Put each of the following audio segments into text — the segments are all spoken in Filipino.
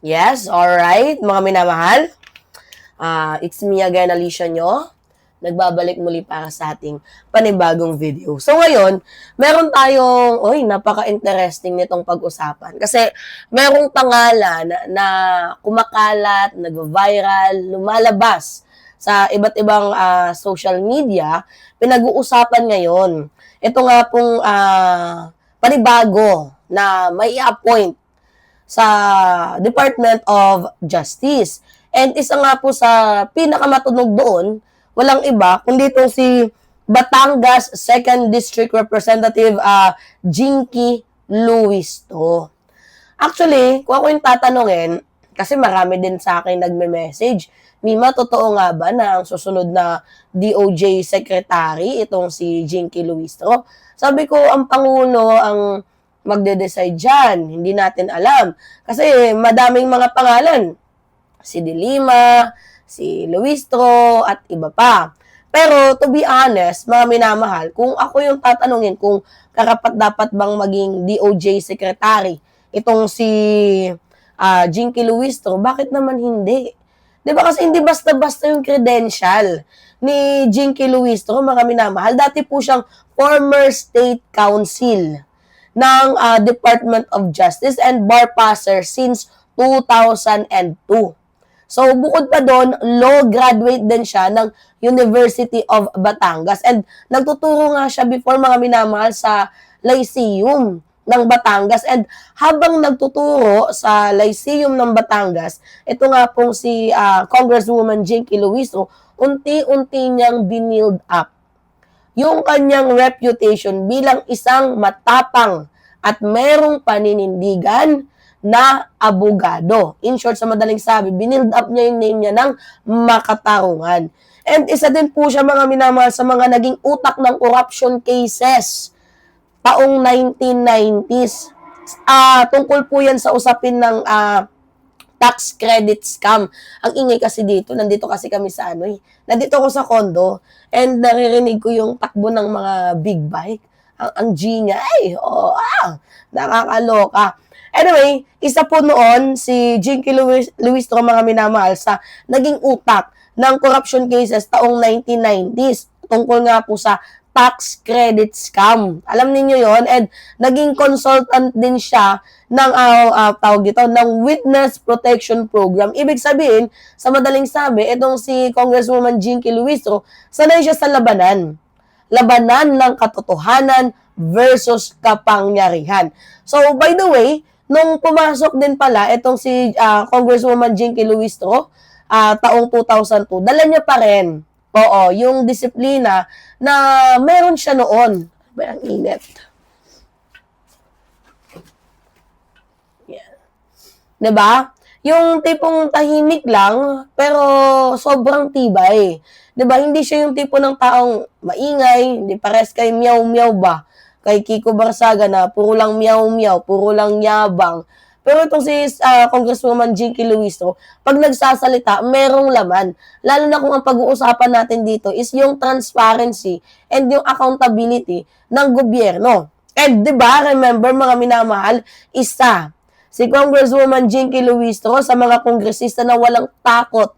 Yes, alright, mga minamahal. It's me again, Alicia nyo. Nagbabalik muli para sa ating panibagong video. So ngayon, meron tayong, napaka-interesting nitong pag-usapan. Kasi merong pangalan na kumakalat, nag-viral, lumalabas sa iba't ibang social media, pinag-uusapan ngayon. Ito nga pong panibago na may appoint sa Department of Justice. And isa nga po sa pinakamatunog doon, walang iba, kundi itong si Batangas 2nd District Representative Jinky Luis to. Actually, kung ako yung tatanungin, kasi marami din sa akin nagme-message, Mima, totoo nga ba na ang susunod na DOJ Secretary, itong si Jinky Luis to? Sabi ko, ang Pangulo ang magde-decide dyan. Hindi natin alam. Kasi madaming mga pangalan. Si De Lima, si Luistro, at iba pa. Pero to be honest, mga minamahal, kung ako yung tatanungin kung karapat-dapat bang maging DOJ Secretary, itong si Jinky Luistro, bakit naman hindi? Diba kasi hindi basta-basta yung credential ni Jinky Luistro, mga minamahal. Dati po siyang former state council ng Department of Justice and bar passer since 2002. So, bukod pa doon, law graduate din siya ng University of Batangas. And nagtuturo nga siya before, mga minamahal, sa Lyceum ng Batangas. And habang nagtuturo sa Lyceum ng Batangas, ito nga pong si Congresswoman Jinky Luis, unti-unti niyang binild up yung kanyang reputation bilang isang matapang at merong paninindigan na abogado. In short, sa madaling sabi, binild up niya yung name niya ng makatarungan. And isa din po siya, mga minamahal, sa mga naging utak ng corruption cases taong 1990s. Tungkol po yan sa usapin ng tax credit scam. Ang ingay kasi dito, nandito kasi kami sa nandito ako sa condo, and naririnig ko yung takbo ng mga big bike. Ang G niya, nakakaloka. Anyway, isa po noon, si Jinky Luis to, mga minamahal, sa naging utak ng corruption cases taong 1990s. Tungkol nga po sa tax credit scam. Alam niyo yon, and naging consultant din siya ng ng Witness Protection Program. Ibig sabihin, sa madaling sabi, itong si Congresswoman Jinky Luis, sanay siya sa labanan. Labanan ng katotohanan versus kapangyarihan. So, by the way, nung pumasok din pala itong si Congresswoman Jinky Luis taong 2002, dala niya pa rin, yung disiplina na meron siya noon. Ang init. Yan. Diba? Yung tipong tahimik lang, pero sobrang tibay. Diba? Hindi siya yung tipo ng taong maingay, hindi pares kay meow-meow ba? Kay Kiko Barsaga na puro lang meow-meow, puro lang yabang. Pero itong si Congresswoman Jinky Luis, pag nagsasalita, merong laman. Lalo na kung ang pag-uusapan natin dito is yung transparency and yung accountability ng gobyerno. And diba, remember, mga minamahal, isa, si Congresswoman Jinky Luis sa mga kongresista na walang takot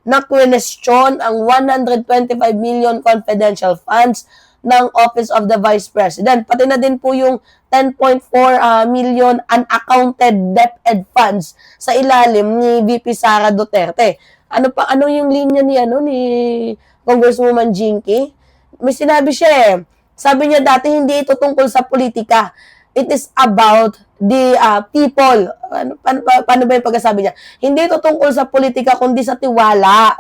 na question ang 125 million confidential funds ng Office of the Vice President. Pati na din po yung 10.4 million unaccounted DepEd funds sa ilalim ni VP Sara Duterte. Ano yung linya ni Congresswoman Jinky? May sinabi siya Sabi niya dati, hindi ito tungkol sa politika. It is about the people. Paano ba yung pagkasabi niya? Hindi ito tungkol sa politika, kundi sa tiwala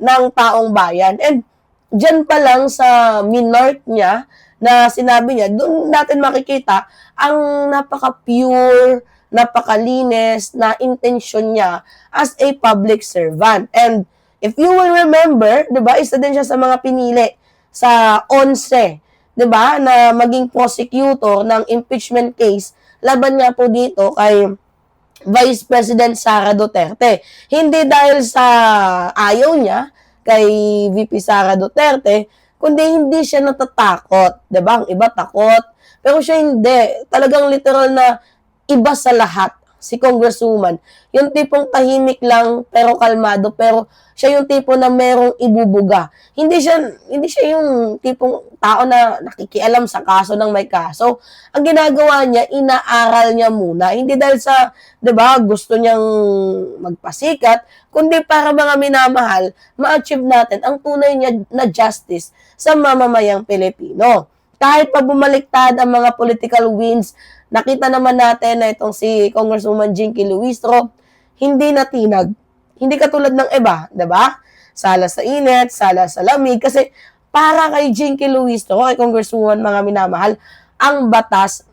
ng taong bayan. And dyan pa lang sa minort niya na sinabi niya, doon natin makikita ang napaka-pure, napakalinis na intention niya as a public servant. And if you will remember, 'di ba, isa din siya sa mga pinili sa 11, 'di ba, na maging prosecutor ng impeachment case laban nga po dito kay Vice President Sara Duterte. Hindi dahil sa ayaw niya kay VP Sara Duterte, kundi hindi siya natatakot. Diba? Ang iba takot. Pero siya hindi. Talagang literal na iba sa lahat. si Congresswoman. Yung tipong tahimik lang pero kalmado, pero siya yung tipo na merong ibubuga. Hindi siya yung tipong tao na nakikialam sa kaso ng may kaso. Ang ginagawa niya, inaaral niya muna. Hindi dahil sa, 'di ba, gusto niyang magpasikat, kundi para mga minamahal, ma-achieve natin ang tunay niya na justice sa mamamayang Pilipino. Kahit pa bumaliktad ang mga political winds, nakita naman natin na itong si Congresswoman Jinky Luistro, hindi natinag. Hindi katulad ng iba, 'di ba? Sala sa init, sala sa lamig, kasi para kay Jinky Luistro, kay Congresswoman mga minamahal, ang batas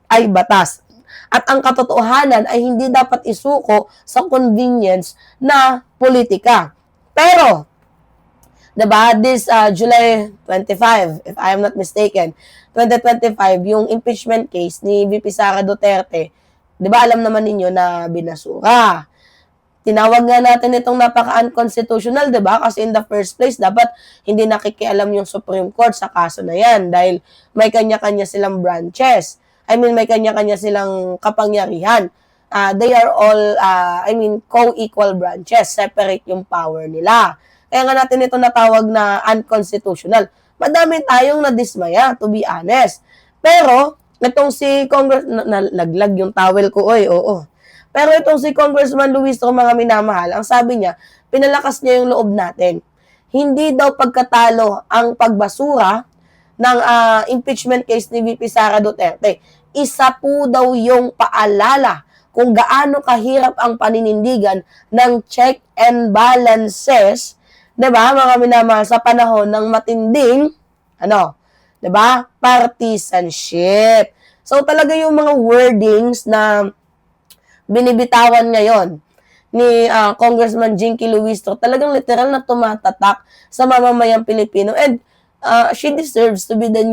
ay batas. At ang katotohanan ay hindi dapat isuko sa convenience na politika. Pero, diba, this July 25, if I am not mistaken, 2025, yung impeachment case ni VP Sara Duterte, diba alam naman ninyo na binasura. Tinawag nga natin itong napaka-unconstitutional, diba? Kasi in the first place, dapat hindi nakikialam yung Supreme Court sa kaso na yan dahil may kanya-kanya silang branches. May kanya-kanya silang kapangyarihan. They are all, co-equal branches. Separate yung power nila. Kaya nga natin ito natawag na unconstitutional. Madami tayong nadismaya, to be honest. Pero, itong si nalaglag yung towel ko, oo. Pero itong si Congressman Luistro, mga minamahal, ang sabi niya, pinalakas niya yung loob natin. Hindi daw pagkatalo ang pagbasura ng impeachment case ni VP Sara Duterte. Isa po daw yung paalala kung gaano kahirap ang paninindigan ng check and balances, 'di ba, mga minamahal, sa panahon ng matinding 'di ba, partisanship. So talaga yung mga wordings na binibitawan ngayon ni Congressman Jinky Luistro, talagang literal na tumatatak sa mamamayang Pilipino, and she deserves to be the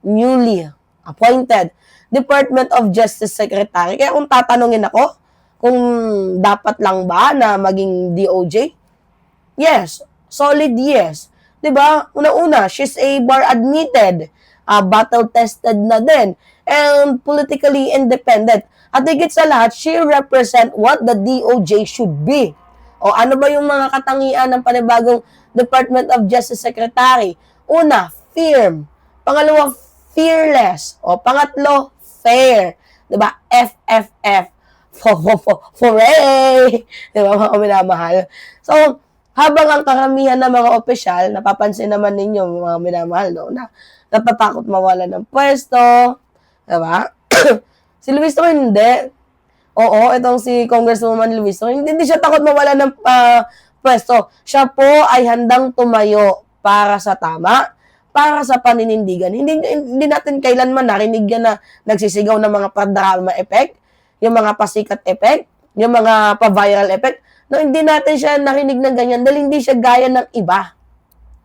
newly appointed Department of Justice Secretary. Kaya kung tatanungin ako kung dapat lang ba na maging DOJ, yes, solid yes. 'Di ba? Una-una, she's a bar admitted, battle-tested na din, and politically independent. At higit sa lahat, she represent what the DOJ should be. O ano ba yung mga katangian ng panibagong Department of Justice Secretary? Una, firm. Pangalawa, fearless. O pangatlo, fair. 'Di ba? FFF. Hooray! 'Di ba, mga minamahal? So, habang ang karamihan ng mga opisyal, napapansin naman ninyo, mga minamahal, no, na natatakot mawala ng pwesto, 'di ba? Si Luistro hindi. Oo, itong si Congresswoman Luistro, hindi siya takot mawala ng pwesto. Siya po ay handang tumayo para sa tama, para sa paninindigan. Hindi natin kailanman narinig yan na nagsisigaw ng mga pa-drama effect, yung mga pasikat effect, yung mga pa-viral effect. No, hindi natin siya narinig ng ganyan dahil hindi siya gaya ng iba.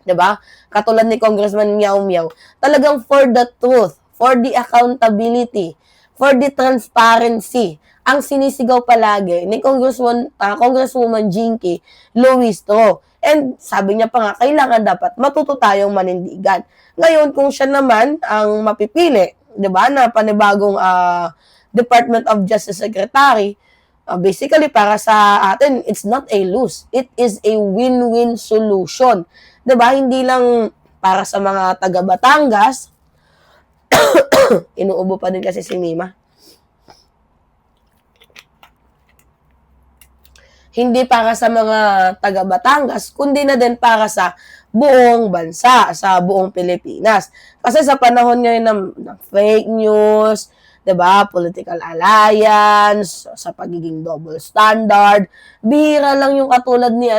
'Di ba? Katulad ni Congressman Meow Meow. Talagang for the truth, for the accountability, for the transparency, ang sinisigaw palagi ni Congresswoman Jinky Luistro. And sabi niya pa nga, kailangan dapat matuto tayong manindigan. Ngayon, kung siya naman ang mapipili, 'di ba, na panibagong Department of Justice Secretary, basically para sa atin, it's not a lose. It is a win-win solution. 'Di ba? Hindi lang para sa mga taga Batangas, inuubo pa din kasi si Mima. Hindi para sa mga taga Batangas, kundi na din para sa buong bansa, sa buong Pilipinas. Kasi sa panahon ngayon ng fake news, 'di ba, political alliance, sa pagiging double standard, bihira lang yung katulad ni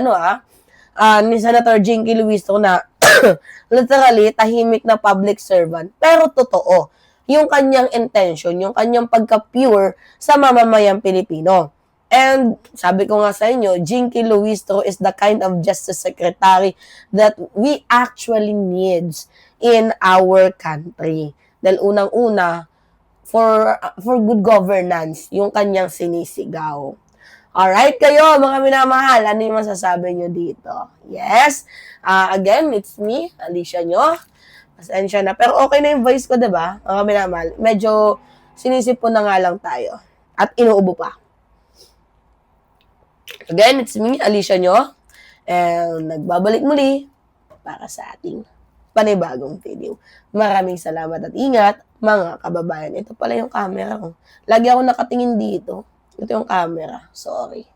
ni Senator Jinky Luistro na literally tahimik na public servant, pero totoo yung kanyang intention, yung kanyang pagka-pure sa mamamayang Pilipino. And sabi ko nga sa inyo, Jinky Luistro is the kind of Justice Secretary that we actually needs in our country. Dahil unang-una, for good governance, yung kanyang sinisigaw. Alright, kayo, mga minamahal, ano yung masasabi nyo dito? Yes, again, it's me, Alicia nyo. Pasensya na. Pero okay na yung voice ko, diba? Mga minamahal, medyo sinisip po na nga lang tayo. At inuubo pa. Again, it's me, Alicia Nyo, and nagbabalik muli para sa ating panibagong video. Maraming salamat at ingat, mga kababayan. Ito pala yung camera ko. Lagi ako nakatingin dito. Ito yung camera. Sorry.